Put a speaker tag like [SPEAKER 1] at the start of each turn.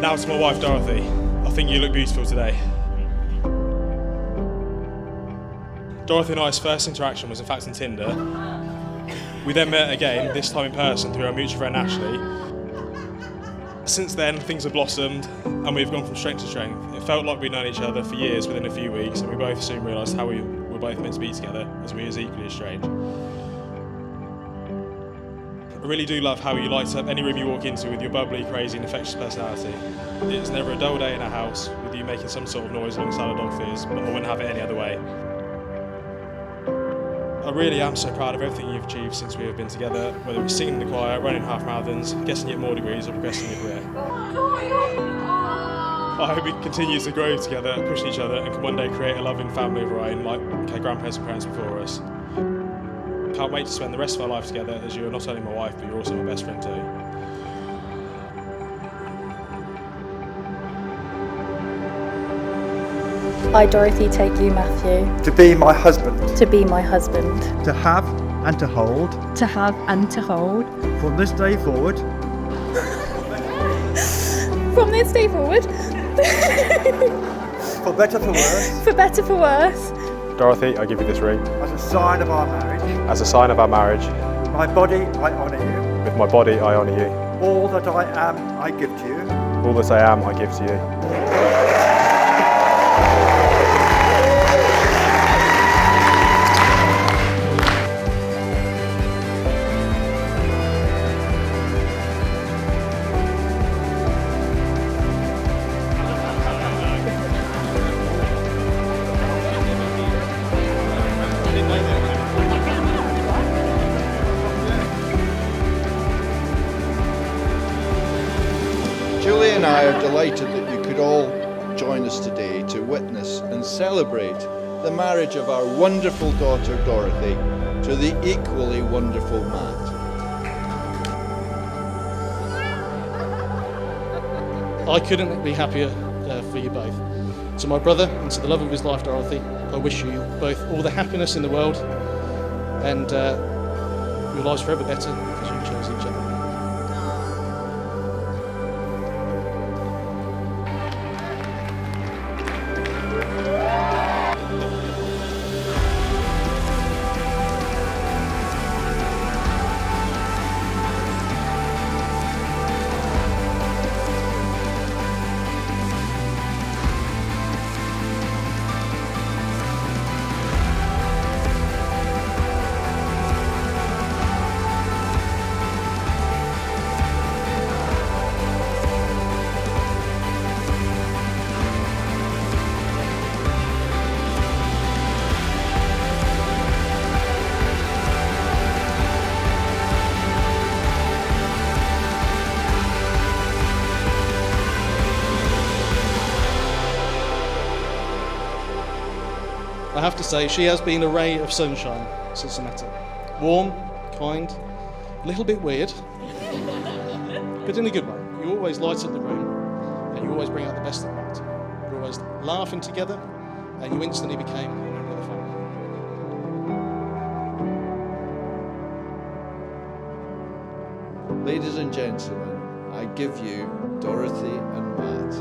[SPEAKER 1] Now to my wife Dorothy. I think you look beautiful today. Dorothy and I's first interaction was in fact on Tinder. We then met again, this time in person through our mutual friend Ashley. Since then, things have blossomed and we've gone from strength to strength. It felt like we'd known each other for years within a few weeks, and we both soon realised how we were both meant to be together, as we were equally as strange. I really do love how you light up any room you walk into with your bubbly, crazy and infectious personality. It's never a dull day in our house with you making some sort of noise alongside our dog Fizz, but I wouldn't have it any other way. I really am so proud of everything you've achieved since we have been together, whether it's singing in the choir, running half marathons, getting yet more degrees or progressing in your career. I hope we continue to grow together, push each other, and can one day create a loving family of our own like our grandparents and parents before us. Can't wait to spend the rest of our life together, as you are not only my wife, but you're also my best friend too.
[SPEAKER 2] I, Dorothy, take you, Matthew,
[SPEAKER 3] to be my husband,
[SPEAKER 2] to be my husband,
[SPEAKER 3] to have and to hold,
[SPEAKER 2] to have and to hold,
[SPEAKER 3] from this day forward,
[SPEAKER 2] from this day forward,
[SPEAKER 3] for better for worse,
[SPEAKER 2] for better for worse.
[SPEAKER 1] Dorothy, I give you this ring.
[SPEAKER 3] as a sign of our marriage.
[SPEAKER 1] As a sign of our marriage,
[SPEAKER 3] With my body, I honour you.
[SPEAKER 1] with my body I honour you.
[SPEAKER 3] All that I am, I give to you.
[SPEAKER 1] All that I am, I give to you.
[SPEAKER 4] Julie and I are delighted that you could all join us today to witness and celebrate the marriage of our wonderful daughter Dorothy to the equally wonderful Matt.
[SPEAKER 5] I couldn't be happier for you both. To my brother and to the love of his life, Dorothy, I wish you both all the happiness in the world, and your lives forever better because you chose each other. I have to say, she has been a ray of sunshine since I met her. Warm, kind, a little bit weird, but in a good way. You always light up the room, and you always bring out the best in Matt. You're always laughing together, and you instantly became a member of the family.
[SPEAKER 4] Ladies and gentlemen, I give you Dorothy and Matt.